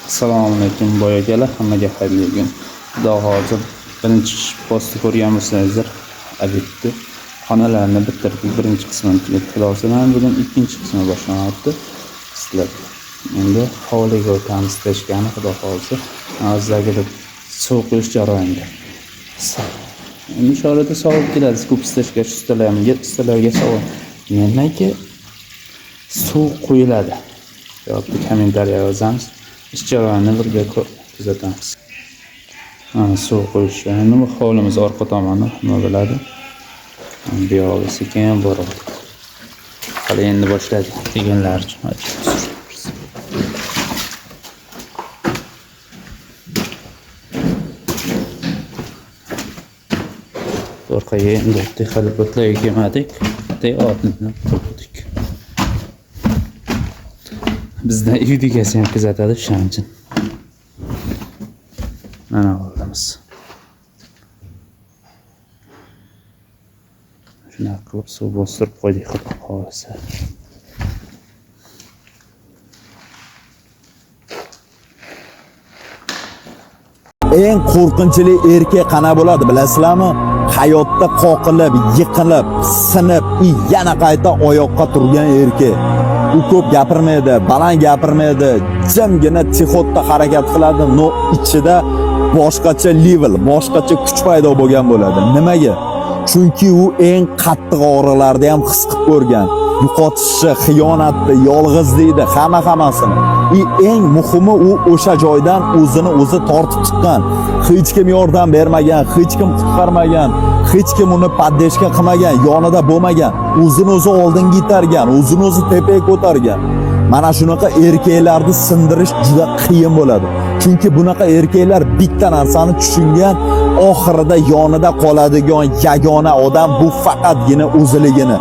Assalomu alaykum boyagalar, hammaga xayrli kun. Xudo hozir birinchi postni ko'rganmisizlar. Albatta, xonalarni bitirdik, birinchi qismini tugatdik. Xudosan bugun ikkinchi qismi boshlanyapti. Sizlar endi hovliga o'tamiz tashkani, xudo xolisa. Azzaga suv quyish jarayonida. Inshaalloh sovib keladi, ko'p istashga ustalarga savol. Nimaga suv quyiladi? Javobni kommentariya yozamiz. Ish jarayonini birga kuzatamiz. Suv quyish. Endi bu hovlimiz orqa tomoni, nima biladi? Bu yo'li sekin boryapti. Hali endi boshladik deganlar uchun orqaga endi o'tdik, hali o'tlarga kelmadik. Teatrni qurdik. Bizda uyda ham kuzatadi shuning uchun. Mana oldimiz. Shunaqa qilib suv bostirib qo'ydik, xudo xolisa. Eng qo'rqinchli erkak qana bo'ladi bilasizlarmi? Hayotda qoqilib, yiqilib, sinib, yana qayta oyoqqa turgan erkak. U ko'p gapirmaydi, baland gapirmaydi, jimgina tixotda harakat qiladi, no ichida boshqacha level, boshqacha kuch paydo bo'lgan bo'ladi. Nimaga? Chunki u eng qattiq og'riqlarni ham his qilib ko'rgan. Yo'qotishni, xiyonatni, yolg'izlikni, hammasini. Eng muhimi u o'sha joydan o'zini o'zi tortib chiqqan. Hech kim yordam bermagan, hech kim qutqarmagan, hech kim uni poddeshka qilmagan, yonida bo'lmagan. O'zini o'zi oldinga itargan, o'zini o'zi tepaga ko'targan. Mana shunaqa erkaklarni sindirish juda qiyin bo'ladi. Chunki bunaqa erkaklar bitta narsani tushungan, oxirida yonida qoladigan yagona odam bu faqatgina o'ziligini.